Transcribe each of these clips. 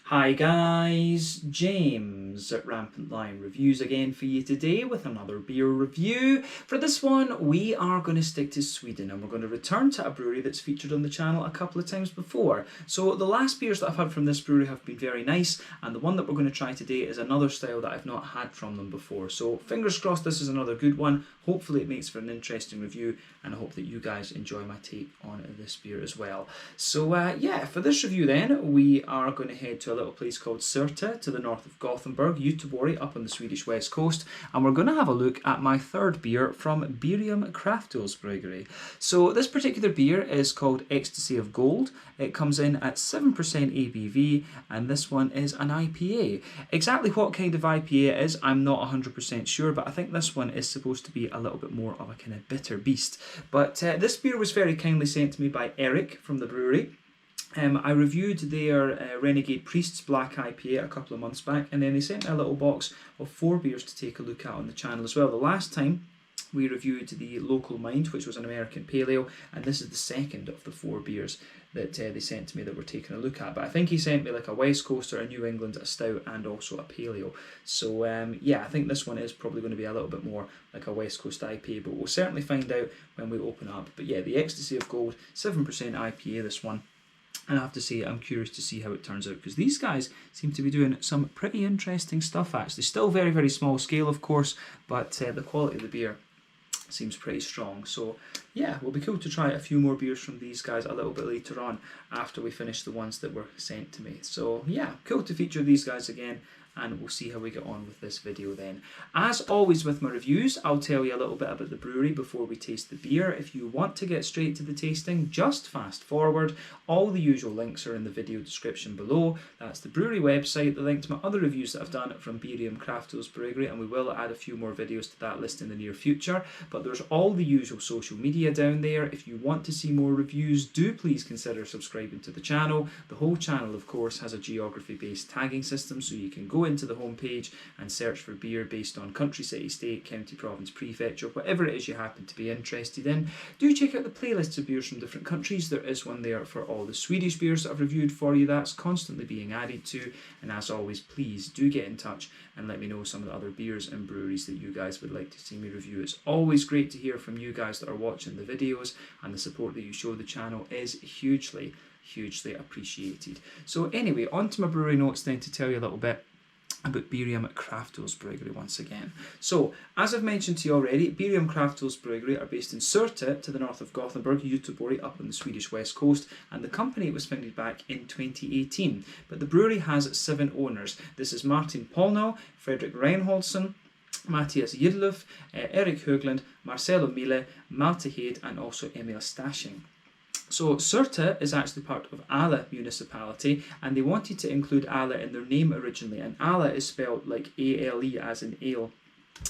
Hi guys, James at Rampant Lion Reviews again for you today with another beer review. For this one, we are going to stick to Sweden and we're going to return to a brewery that's featured on the channel a couple of times before. So the last beers that I've had from this brewery have been very nice, and the one that we're going to try today is another style that I've not had from them before. So fingers crossed this is another good one. Hopefully it makes for an interesting review, and I hope that you guys enjoy my take on this beer as well. So yeah, for this review then, we are going to head to a little place called Surte to the north of Gothenburg, Göteborg, up on the Swedish west coast, and we're going to have a look at my third beer from Beerium Kraftölsbryggeri. So this particular beer is called Ecstasy of Gold. It comes in at 7% ABV, and this one is an IPA. Exactly what kind of IPA it is, I'm not 100% sure, but I think this one is supposed to be a little bit more of a kind of bitter beast. But this beer was very kindly sent to me by Eric from the brewery. I reviewed their Renegade Priest's Black IPA a couple of months back, and then they sent me a little box of 4 beers to take a look at on the channel as well. The last time we reviewed the Local Mind, which was an American Pale Ale, and this is the second of the 4 beers that they sent to me that we're taking a look at. But I think he sent me like a West Coaster, a New England, a Stout, and also a Pale Ale. So yeah, I think this one is probably going to be a little bit more like a West Coast IPA, but we'll certainly find out when we open up. But yeah, the Ecstasy of Gold, 7% IPA, this one. And I have to say, I'm curious to see how it turns out, because these guys seem to be doing some pretty interesting stuff actually. Still very, very small scale, of course, but the quality of the beer seems pretty strong. So yeah, it'll be cool to try a few more beers from these guys a little bit later on after we finish the ones that were sent to me. So yeah, cool to feature these guys again, and we'll see how we get on with this video then. As always with my reviews, I'll tell you a little bit about the brewery before we taste the beer. If you want to get straight to the tasting, just fast forward. All the usual links are in the video description below. That's the brewery website, the link to my other reviews that I've done from Beerium Kraftölsbryggeri, and we will add a few more videos to that list in the near future. But there's all the usual social media down there. If you want to see more reviews, do please consider subscribing to the channel. The whole channel, of course, has a geography-based tagging system, so you can go into the homepage and search for beer based on country, city, state, county, province, prefecture, whatever it is you happen to be interested in. Do check out the playlists of beers from different countries. There is one there for all the Swedish beers that I've reviewed for you. That's constantly being added to. And as always, please do get in touch and let me know some of the other beers and breweries that you guys would like to see me review. It's always great to hear from you guys that are watching the videos, and the support that you show the channel is hugely appreciated. So anyway, on to my brewery notes then to tell you a little bit about Beerium Kraftölsbryggeri once again. So, as I've mentioned to you already, Beerium Kraftölsbryggeri are based in Surte to the north of Gothenburg, Göteborg, up on the Swedish west coast, and the company was founded back in 2018. But the brewery has 7 owners. This is Martin Polnow, Fredrik Reinholdsson, Matthias Gidlöf, Erik Höglund, Marcelo Mille, Malte Hed, and also Emil Stashing. So Surte is actually part of Ale municipality, and they wanted to include Ale in their name originally, and Ale is spelled like A-L-E as in ale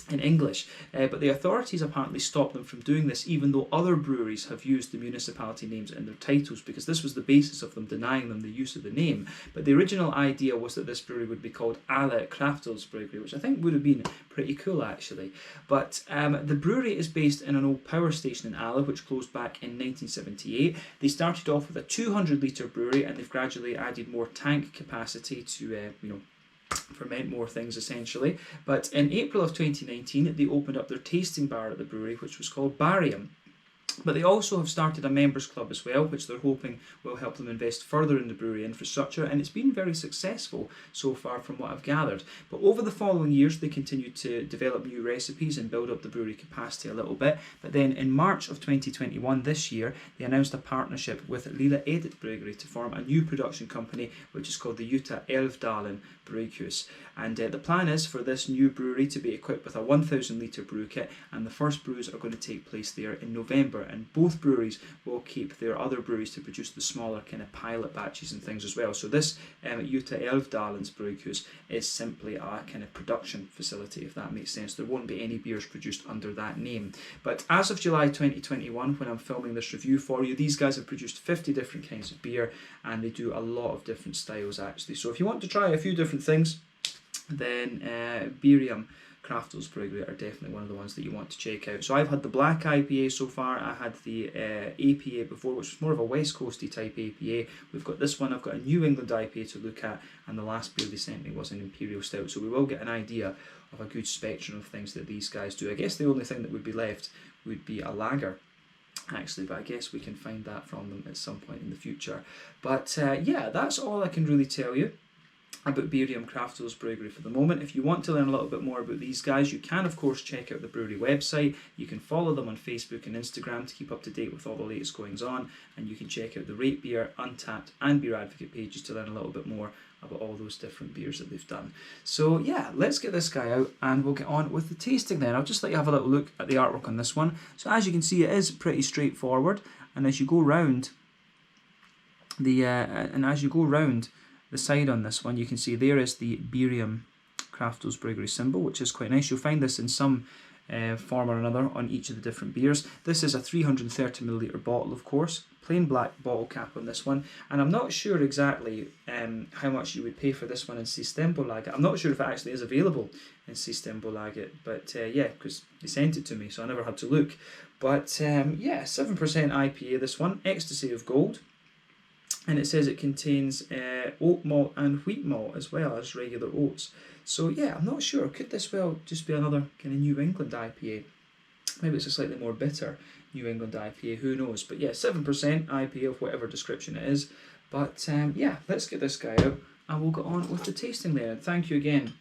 in English, but the authorities apparently stopped them from doing this, even though other breweries have used the municipality names in their titles, because this was the basis of them denying them the use of the name. But the original idea was that this brewery would be called Ale Kraftölsbryggeri, which I think would have been pretty cool actually. But the brewery is based in an old power station in Ale, which closed back in 1978. They started off with a 200-litre brewery, and they've gradually added more tank capacity to ferment more things essentially. But in April of 2019 they opened up their tasting bar at the brewery, which was called Beerium. But they also have started a members club as well, which they're hoping will help them invest further in the brewery infrastructure, and it's been very successful so far from what I've gathered. But over the following years they continued to develop new recipes and build up the brewery capacity a little bit. But then in March of 2021, this year, they announced a partnership with Lilla Edit Brewery to form a new production company, which is called the Untappd Brewhus. And the plan is for this new brewery to be equipped with a 1,000-litre brew kit, and the first brews are going to take place there in November. And both breweries will keep their other breweries to produce the smaller kind of pilot batches and things as well. So this Untappd Brewhus is simply a kind of production facility, if that makes sense. There won't be any beers produced under that name. But as of July 2021, when I'm filming this review for you, these guys have produced 50 different kinds of beer, and they do a lot of different styles actually. So if you want to try a few different things, then Beerium Kraftölsbryggeri are definitely one of the ones that you want to check out. So I've had the black IPA so far. I had the APA before, which was more of a West Coasty type APA. We've got this one. I've got a New England IPA to look at, and the last beer they sent me was an Imperial Stout. So we will get an idea of a good spectrum of things that these guys do. I guess the only thing that would be left would be a lager, actually, but I guess we can find that from them at some point in the future. But yeah, that's all I can really tell you about Beerium Kraftölsbryggeri for the moment. If you want to learn a little bit more about these guys, you can of course check out the brewery website. You can follow them on Facebook and Instagram to keep up to date with all the latest goings on, and you can check out the Rate Beer, Untappd and Beer Advocate pages to learn a little bit more about all those different beers that they've done. So yeah, let's get this guy out and we'll get on with the tasting then. I'll just let you have a little look at the artwork on this one. So as you can see, it is pretty straightforward, and as you go round the side on this one, you can see there is the Beerium Kraftölsbryggeri symbol, which is quite nice. You'll find this in some form or another on each of the different beers. This is a 330ml bottle, of course. Plain black bottle cap on this one, and I'm not sure exactly how much you would pay for this one in Systembolaget. I'm not sure if it actually is available in Systembolaget, but yeah, because they sent it to me, so I never had to look. But yeah, 7% IPA, this one, Ecstasy of Gold. And it says it contains oat malt and wheat malt as well as regular oats. So yeah, I'm not sure. Could this well just be another kind of New England IPA? Maybe it's a slightly more bitter New England IPA, who knows? But yeah, 7% IPA of whatever description it is. But yeah, let's get this guy out and we'll get on with the tasting there. And thank you again,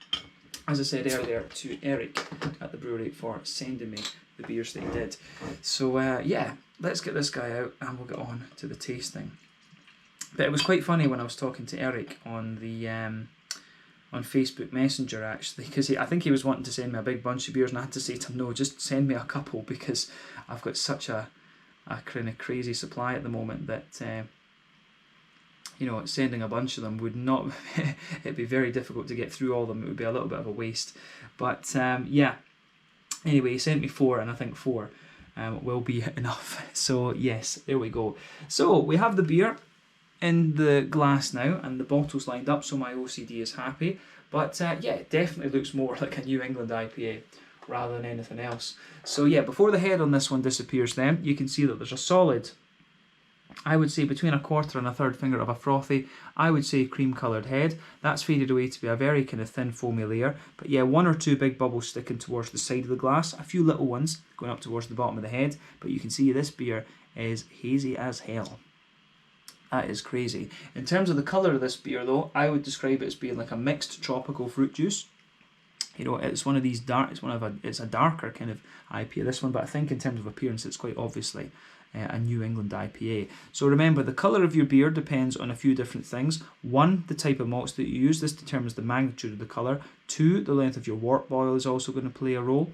as I said earlier, to Eric at the brewery for sending me the beers that he did. So yeah, let's get this guy out and we'll get on to the tasting. But it was quite funny when I was talking to Eric on the on Facebook Messenger, actually, because I think he was wanting to send me a big bunch of beers, and I had to say to him, no, just send me a couple, because I've got such a kind of crazy supply at the moment that you know, sending a bunch of them would not it'd be very difficult to get through all of them. It would be a little bit of a waste. But yeah, anyway, he sent me 4, and I think 4 will be enough. So yes, there we go. So we have the beer in the glass now, and the bottle's lined up, so my OCD is happy. But yeah, it definitely looks more like a New England IPA rather than anything else. So yeah, before the head on this one disappears then, you can see that there's a solid, I would say between a quarter and a third finger of a frothy, I would say cream coloured head. That's faded away to be a very kind of thin foamy layer. But yeah, 1 or 2 big bubbles sticking towards the side of the glass, a few little ones going up towards the bottom of the head. But you can see this beer is hazy as hell. That is crazy. In terms of the colour of this beer though, I would describe it as being like a mixed tropical fruit juice. You know, it's one of these dark, it's a darker kind of IPA, this one, but I think in terms of appearance it's quite obviously a New England IPA. So remember, the colour of your beer depends on a few different things. 1, the type of malts that you use, this determines the magnitude of the colour. 2, the length of your wort boil is also going to play a role.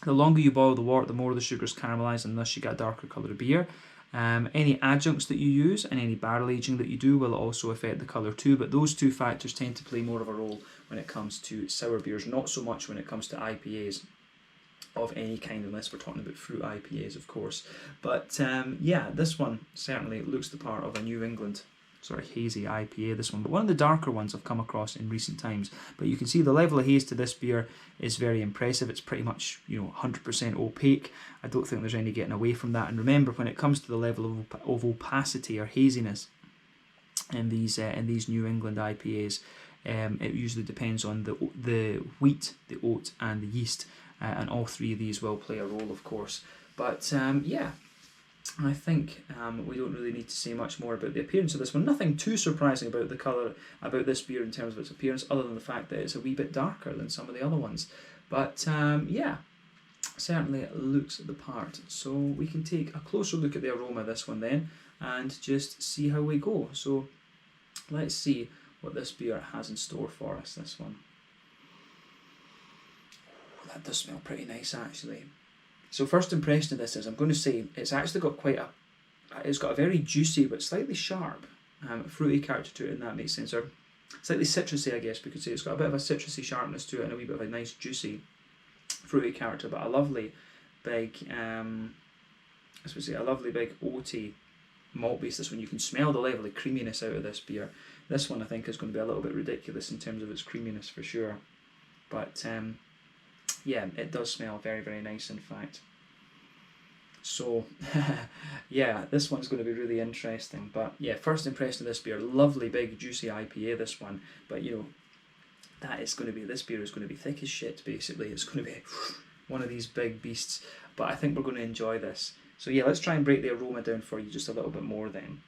The longer you boil the wort, the more the sugars caramelise, and thus you get a darker colour of beer. Any adjuncts that you use and any barrel aging that you do will also affect the colour too, but those 2 factors tend to play more of a role when it comes to sour beers, not so much when it comes to IPAs of any kind, unless we're talking about fruit IPAs, of course. But yeah, this one certainly looks the part of a New England sort of hazy IPA, this one, but one of the darker ones I've come across in recent times. But you can see the level of haze to this beer is very impressive. It's pretty much, you know, 100% opaque. I don't think there's any getting away from that. And remember, when it comes to the level of opacity or haziness in these New England IPAs, it usually depends on the wheat, the oat, and the yeast, and all 3 of these will play a role, of course. But yeah, I think we don't really need to say much more about the appearance of this one. Nothing too surprising about the colour, about this beer in terms of its appearance, other than the fact that it's a wee bit darker than some of the other ones. But yeah, certainly it looks the part. So we can take a closer look at the aroma of this one then, and just see how we go. So let's see what this beer has in store for us, this one. Oh, that does smell pretty nice, actually. So first impression of this is, I'm going to say, it's actually got it's got a very juicy but slightly sharp fruity character to it, and that makes sense. Or slightly citrusy, I guess we could say. It's got a bit of a citrusy sharpness to it and a wee bit of a nice juicy fruity character, but a lovely big, as we say, a lovely big oaty malt base. This one, you can smell the level of creaminess out of this beer. This one I think is going to be a little bit ridiculous in terms of its creaminess for sure. But yeah, it does smell very, very nice, in fact. So, yeah, this one's going to be really interesting. But yeah, first impression of this beer, lovely, big, juicy IPA, this one. But you know, this beer is going to be thick as shit, basically. It's going to be one of these big beasts. But I think we're going to enjoy this. So yeah, let's try and break the aroma down for you just a little bit more then.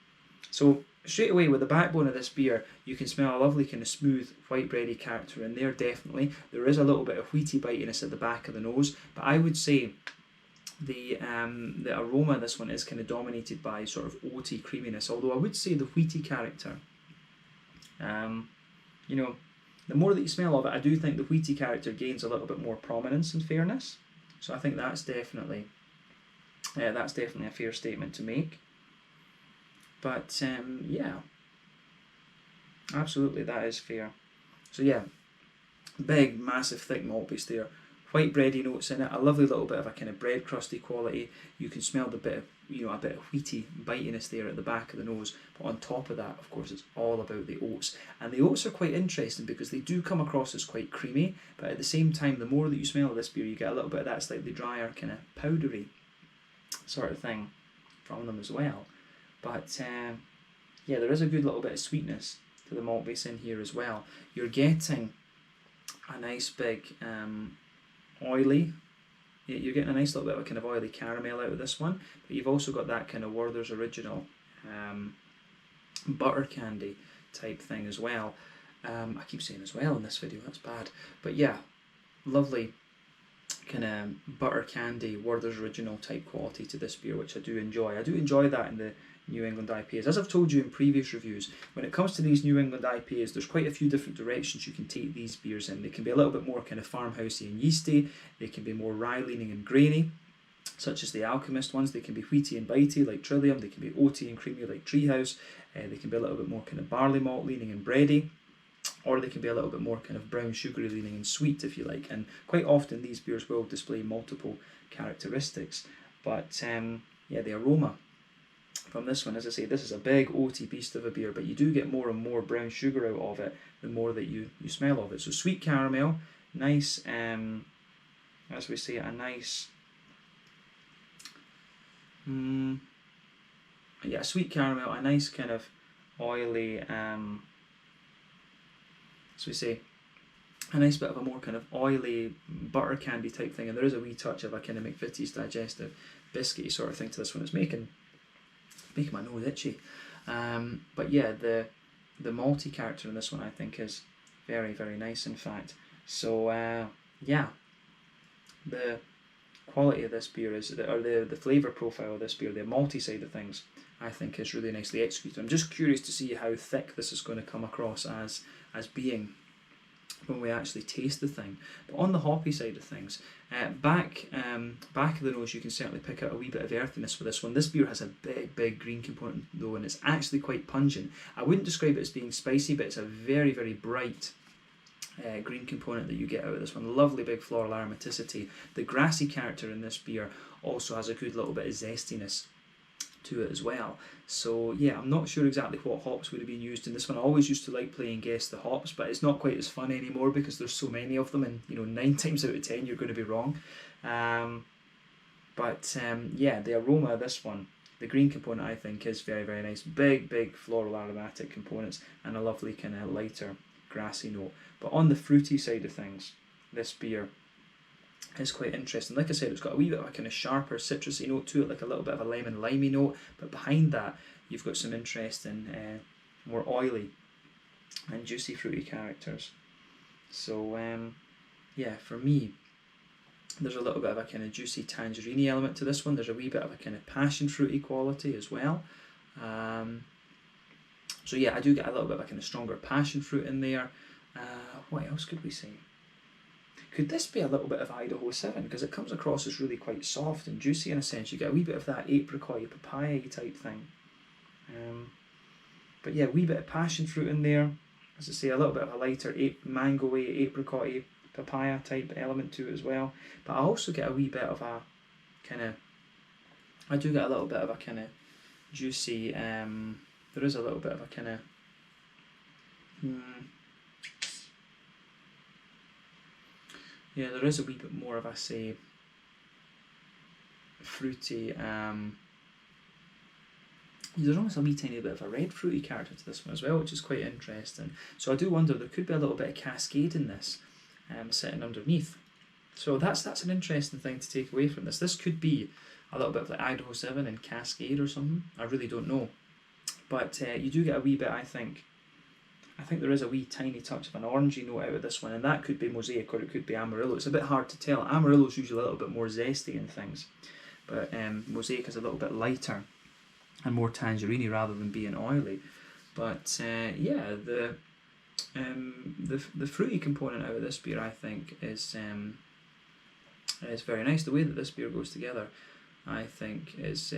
So straight away with the backbone of this beer, you can smell a lovely kind of smooth white bready character in there, definitely. There is a little bit of wheaty bitiness at the back of the nose, but I would say the aroma of this one is kind of dominated by sort of oaty creaminess, although I would say the wheaty character, you know, the more that you smell of it, I do think the wheaty character gains a little bit more prominence and fairness. So I think that's definitely a fair statement to make. But yeah, absolutely, that is fair. So yeah, big, massive, thick malt base there. White bready notes in it, a lovely little bit of a kind of bread crusty quality. You can smell the bit of, a bit of wheaty bitiness there at the back of the nose. But on top of that, of course, it's all about the oats. And the oats are quite interesting because they do come across as quite creamy, but at the same time, the more that you smell of this beer, you get a little bit of that slightly drier, kind of powdery sort of thing from them as well. But yeah, there is a good little bit of sweetness to the malt base in here as well. You're getting a nice big oily, you're getting a nice little bit of a kind of oily caramel out of this one, but you've also got that kind of Werther's Original butter candy type thing as well. I keep saying as well in this video, that's bad. But yeah, lovely kind of butter candy, Werther's Original type quality to this beer, which I do enjoy. I do enjoy that in the New England IPAs. As I've told you in previous reviews, when it comes to these New England IPAs, there's quite a few different directions you can take these beers in. They can be a little bit more kind of farmhousey and yeasty. They can be more rye leaning and grainy, such as the Alchemist ones. They can be wheaty and bitey like Trillium. They can be oaty and creamy like Treehouse. They can be a little bit more kind of barley malt leaning and bready. Or they can be a little bit more kind of brown sugary leaning and sweet, if you like. And quite often these beers will display multiple characteristics. But yeah, the aroma from this one, as I say, this is a big oaty beast of a beer, but you do get more and more brown sugar out of it the more that you smell of it. So sweet caramel, nice, as we say, a nice, yeah, sweet caramel, a nice kind of oily, as we say, a nice bit of a more kind of oily butter candy type thing, and there is a wee touch of a kind of McVitie's digestive biscuity sort of thing to this one. It's making my nose itchy. But yeah, the malty character in this one I think is very, very nice, in fact. So yeah, the quality of this beer is, or the flavour profile of this beer, the malty side of things, I think is really nicely executed. I'm just curious to see how thick this is going to come across as being when we actually taste the thing. But on the hoppy side of things, back of the nose, you can certainly pick out a wee bit of earthiness with this one. This beer has a big green component though, and it's actually quite pungent. I wouldn't describe it as being spicy, but it's a very, very bright green component that you get out of this one. Lovely big floral aromaticity. The grassy character in this beer also has a good little bit of zestiness to it as well. So yeah, I'm not sure exactly what hops would have been used in this one. I always used to like playing guess the hops, but it's not quite as fun anymore because there's so many of them, and 9 times out of 10 you're going to be wrong. But yeah, the aroma of this one, the green component, I think is very, very nice. Big floral aromatic components and a lovely kind of lighter grassy note. But on the fruity side of things, this beer is quite interesting. Like I said, it's got a wee bit of a kind of sharper citrusy note to it, like a little bit of a lemon limey note, but behind that you've got some interesting more oily and juicy fruity characters. So yeah, for me, there's a little bit of a kind of juicy tangerine element to this one. There's a wee bit of a kind of passion fruity quality as well. So yeah, I do get a little bit of a kind of stronger passion fruit in there. What else could we say? Could this be a little bit of Idaho 7? Because it comes across as really quite soft and juicy in a sense. You get a wee bit of that apricot papaya type thing. But yeah, a wee bit of passion fruit in there. As I say, a little bit of a lighter mango-y, apricot-y, papaya type element to it as well. But I also get a wee bit of a kind of, I do get a little bit of a kind of juicy, there is a little bit of a kind of, Yeah, there is a wee bit more of, I say, fruity. There's almost a wee tiny bit of a red fruity character to this one as well, which is quite interesting. So I do wonder, there could be a little bit of cascade in this, sitting underneath. So that's an interesting thing to take away from this. This could be a little bit of like Idaho 7 and Cascade or something. I really don't know. But you do get a wee bit, I think there is a wee tiny touch of an orangey note out of this one, and that could be Mosaic or it could be Amarillo. It's a bit hard to tell. Amarillo's usually a little bit more zesty in things, but Mosaic is a little bit lighter and more tangerine rather than being oily. But yeah, the fruity component out of this beer, I think, is very nice. The way that this beer goes together, I think, is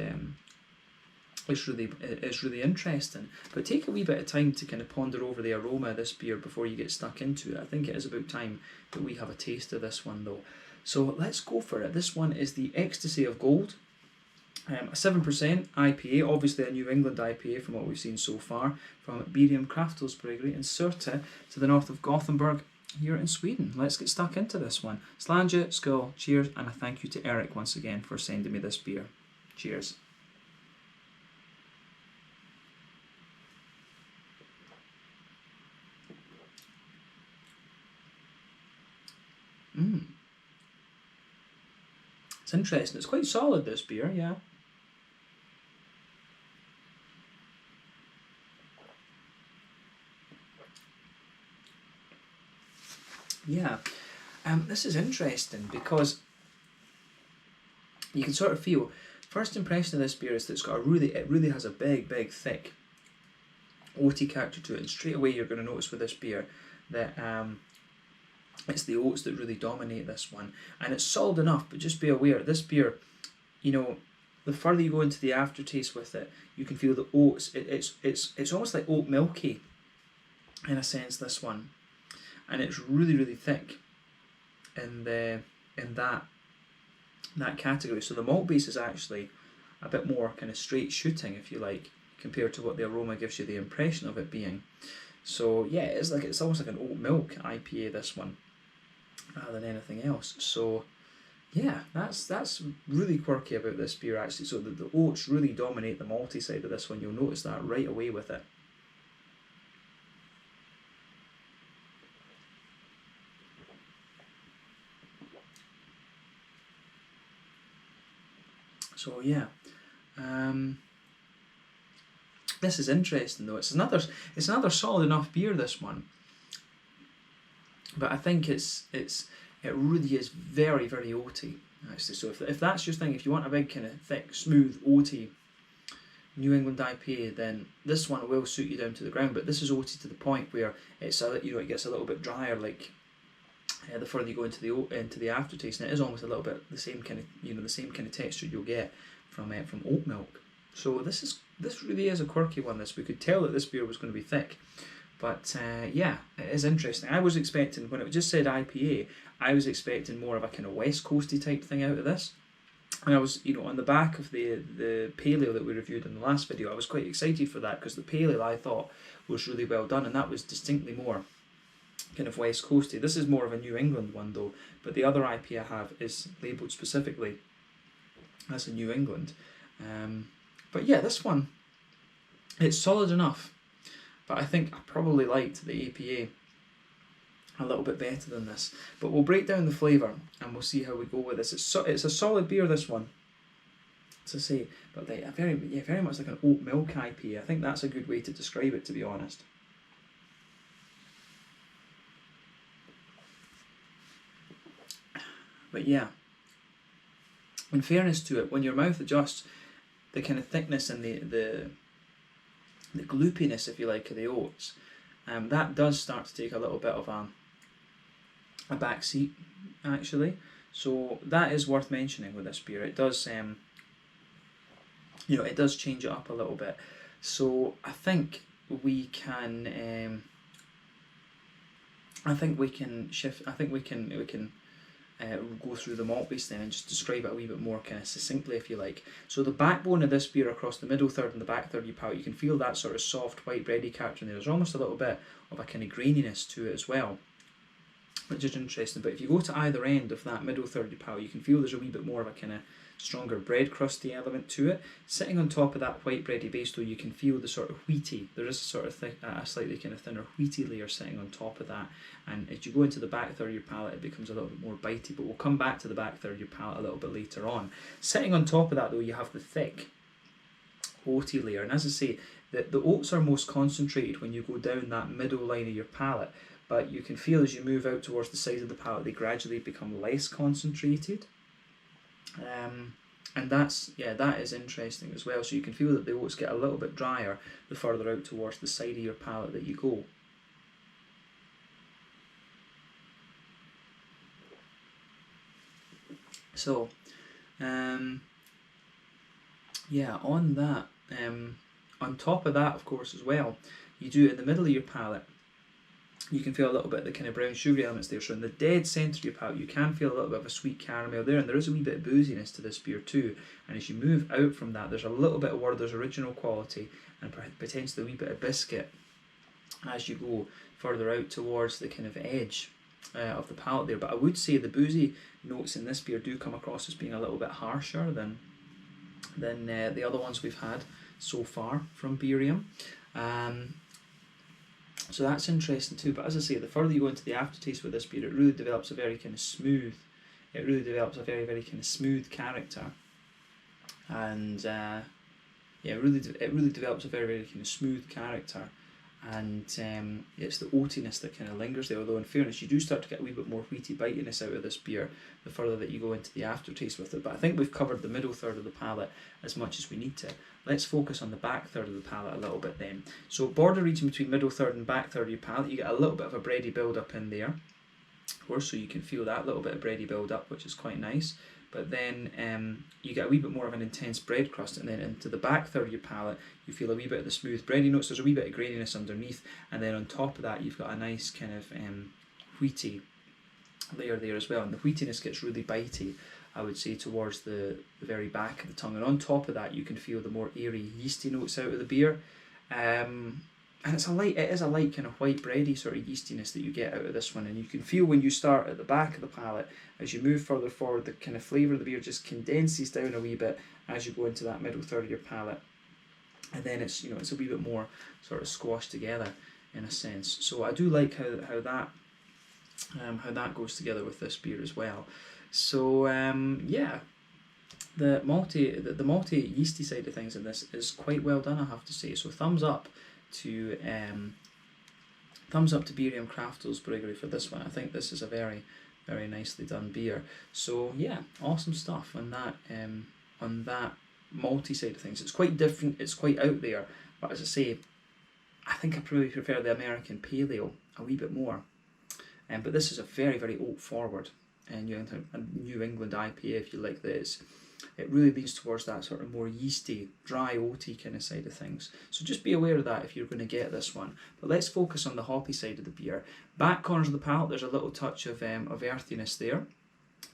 really interesting. But take a wee bit of time to kind of ponder over the aroma of this beer before you get stuck into it. I think it is about time that we have a taste of this one though. So let's go for it. This one is the Ecstasy of Gold. A 7% IPA, obviously a New England IPA from what we've seen so far, from Beerium Kraftölsbryggeri in Surte to the north of Gothenburg here in Sweden. Let's get stuck into this one. Slange, skull, cheers, and a thank you to Eric once again for sending me this beer. Cheers. It's interesting. It's quite solid, this beer, yeah. Yeah, this is interesting because you can sort of feel, first impression of this beer is that it really has a big, thick oaty character to it, and straight away you're going to notice with this beer that it's the oats that really dominate this one, and it's solid enough, but just be aware, this beer, you know, the further you go into the aftertaste with it, you can feel the oats. It's almost like oat milky in a sense, this one. And it's really thick in that category. So the malt base is actually a bit more kind of straight shooting, if you like, compared to what the aroma gives you the impression of it being. So yeah, it's almost like an oat milk IPA, this one, rather than anything else. So yeah, that's really quirky about this beer actually. So the oats really dominate the malty side of this one. You'll notice that right away with it. So yeah, this is interesting though. It's another solid enough beer, this one, but I think it really is very oaty actually. So if that's your thing, if you want a big kind of thick, smooth, oaty New England IPA, then this one will suit you down to the ground. But this is oaty to the point where it gets a little bit drier, like. The further you go into the aftertaste, and it is almost a little bit the same kind of texture you'll get from oat milk. So this really is a quirky one. We could tell that this beer was going to be thick, but yeah, it is interesting. I was expecting, when it just said IPA, I was expecting more of a kind of West Coasty type thing out of this. And I was, on the back of the pale ale that we reviewed in the last video, I was quite excited for that because the pale ale I thought was really well done, and that was distinctly more kind of West Coasty. This is more of a New England one though, but the other IPA I have is labelled specifically as a New England. But yeah, this one, it's solid enough, but I think I probably liked the APA a little bit better than this. But we'll break down the flavour and we'll see how we go with this. It's a solid beer, this one, to say, but like very much like an oat milk IPA. I think that's a good way to describe it, to be honest. But yeah, in fairness to it, when your mouth adjusts, the kind of thickness and the gloopiness, if you like, of the oats, that does start to take a little bit of a back seat, actually. So that is worth mentioning with this beer. It does, it does change it up a little bit. So I think we can, go through the malt base then and just describe it a wee bit more kind of succinctly, if you like. So the backbone of this beer, across the middle third and the back third you palate, you can feel that sort of soft white bready character in there. There's almost a little bit of a kind of graininess to it as well. which is interesting. But if you go to either end of that middle third of your palate, you can feel there's a wee bit more of a kind of stronger bread crusty element to it. Sitting on top of that white bready base though, you can feel the sort of wheaty, there is a sort of a slightly kind of thinner wheaty layer sitting on top of that, and as you go into the back third of your palate it becomes a little bit more bitey, but we'll come back to the back third of your palate a little bit later on. Sitting on top of that though, you have the thick oaty layer, and as I say, the oats are most concentrated when you go down that middle line of your palate, but you can feel as you move out towards the side of the palate they gradually become less concentrated. And that is interesting as well. So you can feel that the oats get a little bit drier the further out towards the side of your palate that you go. So, yeah, on that, on top of that, of course, as well, you do in the middle of your palate, you can feel a little bit of the kind of brown sugary elements there. So in the dead centre of your palate, you can feel a little bit of a sweet caramel there, and there is a wee bit of booziness to this beer too. And as you move out from that, there's a little bit of Werther's original quality and potentially a wee bit of biscuit as you go further out towards the kind of edge of the palate there. But I would say the boozy notes in this beer do come across as being a little bit harsher than the other ones we've had so far from Beerium. So that's interesting too. But as I say, the further you go into the aftertaste with this beer, it really develops a very kind of smooth. It really develops a very, very kind of smooth character, and yeah, it really develops a very, very kind of smooth character, and it's the oatiness that kind of lingers there. Although in fairness, you do start to get a wee bit more wheaty bitiness out of this beer the further that you go into the aftertaste with it. But I think we've covered the middle third of the palate as much as we need to. Let's focus on the back third of the palate a little bit then. So border region between middle third and back third of your palate, you get a little bit of a bready build up in there, of course, so you can feel that little bit of bready build up, which is quite nice. But then you get a wee bit more of an intense bread crust, and then into the back third of your palate you feel a wee bit of the smooth bready notes. There's a wee bit of graininess underneath, and then on top of that you've got a nice kind of wheaty layer there as well, and the wheatiness gets really bitey, I would say, towards the very back of the tongue. And on top of that you can feel the more airy yeasty notes out of the beer, and it is a light kind of white bready sort of yeastiness that you get out of this one. And you can feel when you start at the back of the palate, as you move further forward, the kind of flavour of the beer just condenses down a wee bit as you go into that middle third of your palate, and then it's a wee bit more sort of squashed together in a sense. So I do like how that goes together with this beer as well. So yeah, the malty yeasty side of things in this is quite well done, I have to say. So thumbs up to Beerium Kraftölsbryggeri for this one. I think this is a very, very nicely done beer. So yeah, awesome stuff on that malty side of things. It's quite different, it's quite out there, but as I say, I think I probably prefer the American Pale Ale a wee bit more. But this is a very, very oat forward and New England IPA, if you like this. It really leans towards that sort of more yeasty, dry, oaty kind of side of things. So just be aware of that if you're going to get this one. But let's focus on the hoppy side of the beer. Back corners of the palate, there's a little touch of earthiness there.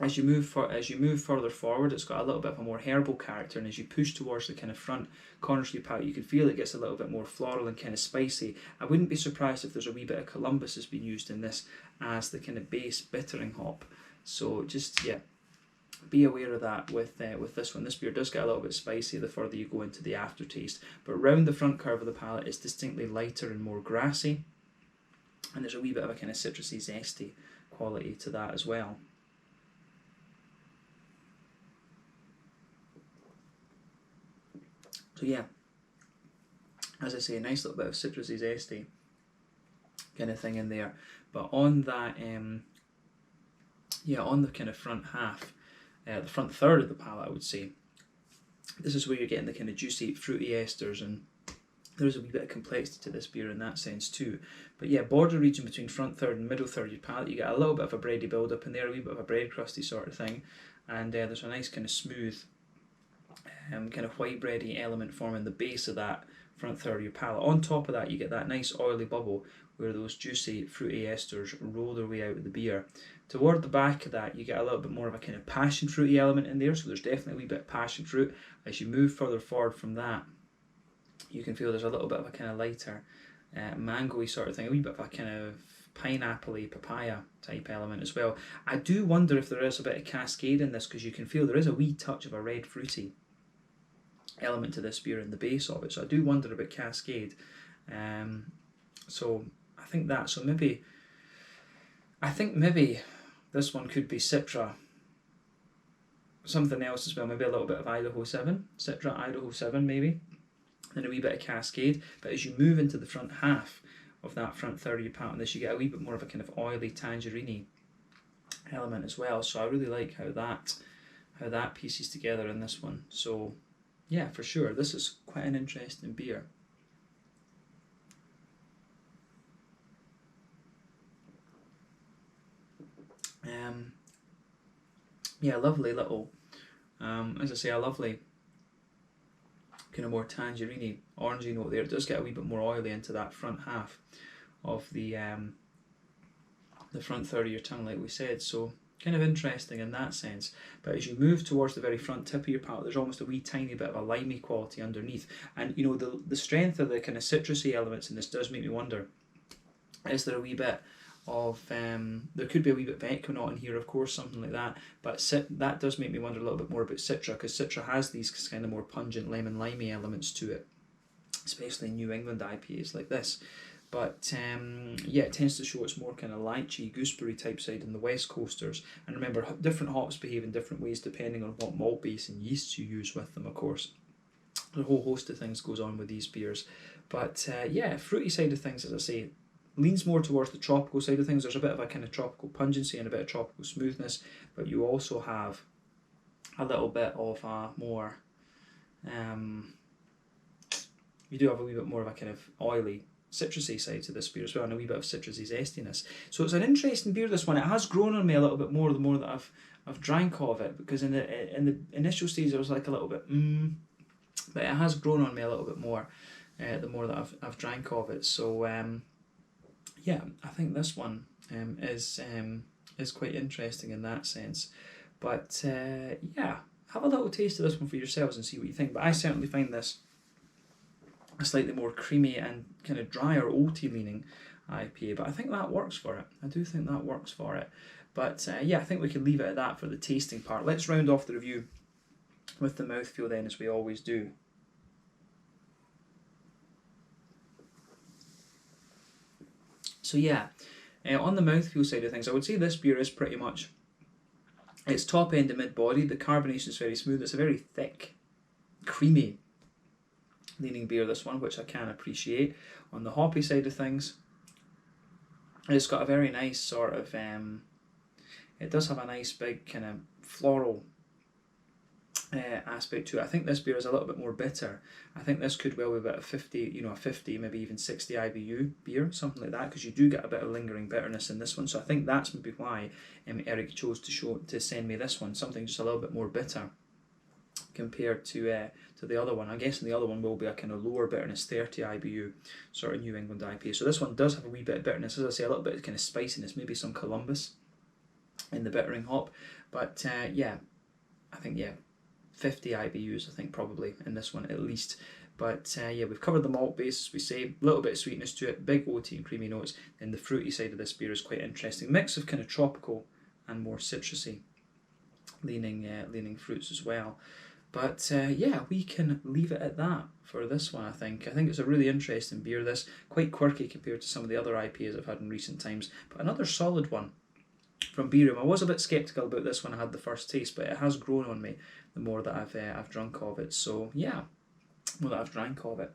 As you move further forward, it's got a little bit of a more herbal character, and as you push towards the kind of front corners of your palate, you can feel it gets a little bit more floral and kind of spicy. I wouldn't be surprised if there's a wee bit of Columbus has been used in this as the kind of base bittering hop. So just, yeah, be aware of that with this one. This beer does get a little bit spicy the further you go into the aftertaste, but round the front curve of the palate it's distinctly lighter and more grassy, and there's a wee bit of a kind of citrusy, zesty quality to that as well. So yeah, as I say, a nice little bit of citrusy, zesty kind of thing in there. But on that, on the kind of front half, the front third of the palate, I would say, this is where you're getting the kind of juicy, fruity esters, and there's a wee bit of complexity to this beer in that sense too. But yeah, border region between front third and middle third of your palate, you get a little bit of a bready build up in there, a wee bit of a bread crusty sort of thing, and there's a nice kind of smooth, kind of white bready element forming the base of that front third of your palate. On top of that, you get that nice oily bubble where those juicy, fruity esters roll their way out of the beer. Toward the back of that, you get a little bit more of a kind of passion fruity element in there, so there's definitely a wee bit of passion fruit. As you move further forward from that, you can feel there's a little bit of a kind of lighter mango-y sort of thing, a wee bit of a kind of pineapple-y, papaya type element as well. I do wonder if there is a bit of cascade in this, because you can feel there is a wee touch of a red fruity element to this beer in the base of it. So I do wonder about cascade. So I think that. So maybe, I think maybe this one could be Citra. Something else as well, maybe a little bit of Idaho 7, Citra Idaho 7 maybe, and a wee bit of cascade. But as you move into the front half of that front third of your palate on this, you get a wee bit more of a kind of oily tangerine element as well. So I really like how that pieces together in this one. So yeah, for sure, this is quite an interesting beer. Yeah, lovely little, as I say, a lovely kind of more tangerine orangey note there. It does get a wee bit more oily into that front half of the front third of your tongue, like we said. So kind of interesting in that sense. But as you move towards the very front tip of your palate, there's almost a wee tiny bit of a limey quality underneath. And you know, the strength of the kind of citrusy elements in this does make me wonder, is there a wee bit of there could be a wee bit of Equinaut in here, of course, something like that, but that does make me wonder a little bit more about Citra, because Citra has these kind of more pungent lemon limey elements to it, especially in New England IPAs like this. But yeah, it tends to show its more kind of lychee, gooseberry type side in the West Coasters. And remember, different hops behave in different ways depending on what malt base and yeasts you use with them, of course. A whole host of things goes on with these beers. But yeah, fruity side of things, as I say, leans more towards the tropical side of things. There's a bit of a kind of tropical pungency and a bit of tropical smoothness, but you also have a little bit of a more, you do have a wee bit more of a kind of oily, citrusy side to this beer as well, and a wee bit of citrusy zestiness. So it's an interesting beer, this one. It has grown on me a little bit more the more that I've drank of it, because in the initial stage I was like a little bit but it has grown on me a little bit more the more that I've drank of it. So yeah, I think this one is quite interesting in that sense. But yeah, have a little taste of this one for yourselves and see what you think. But I certainly find this a slightly more creamy and kind of drier, oaty leaning IPA, but I think that works for it. I do think that works for it. But yeah, I think we can leave it at that for the tasting part. Let's round off the review with the mouthfeel then, as we always do. So yeah, on the mouthfeel side of things, I would say this beer is pretty much, it's top end to mid-body. The carbonation is very smooth. It's a very thick, creamy leaning beer, this one, which I can appreciate. On the hoppy side of things, it's got a very nice sort of, it does have a nice big kind of floral aspect to it. I think this beer is a little bit more bitter. I think this could well be about a 50, a 50, maybe even 60 IBU beer, something like that, because you do get a bit of lingering bitterness in this one. So I think that's maybe why Eric chose to send me this one, something just a little bit more bitter compared to the other one. I guess the other one will be a kind of lower bitterness, 30 IBU sort of New England IPA. So this one does have a wee bit of bitterness, as I say, a little bit of kind of spiciness, maybe some Columbus in the bittering hop. But yeah, I think 50 IBUs, I think, probably in this one at least. But yeah, we've covered the malt base, as we say, a little bit of sweetness to it, big oaty and creamy notes. And the fruity side of this beer is quite interesting, mix of kind of tropical and more citrusy leaning fruits as well. But yeah, we can leave it at that for this one, I think. I think it's a really interesting beer, this, quite quirky compared to some of the other IPAs I've had in recent times, but another solid one from Beerium. I was a bit sceptical about this when I had the first taste, but it has grown on me the more that I've drunk of it. So yeah, more that I've drank of it.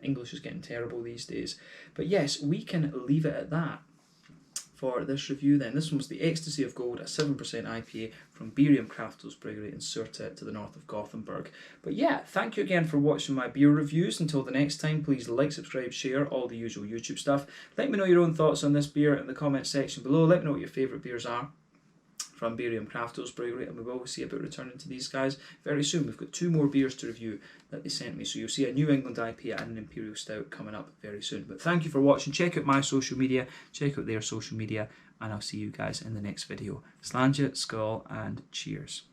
English is getting terrible these days. But yes, we can leave it at that for this review then. This one was the Ecstasy of Gold, a 7% IPA from Beerium Kraftölsbryggeri in Surte to the north of Gothenburg. But yeah, thank you again for watching my beer reviews. Until the next time, please like, subscribe, share, all the usual YouTube stuff. Let me know your own thoughts on this beer in the comment section below. Let me know what your favourite beers are from Beerium Kraftölsbryggeri, and we will see about returning to these guys very soon. We've got 2 more beers to review that they sent me, so you'll see a New England IPA and an Imperial Stout coming up very soon. But thank you for watching. Check out my social media, check out their social media, and I'll see you guys in the next video. Slàinte, skål, and cheers.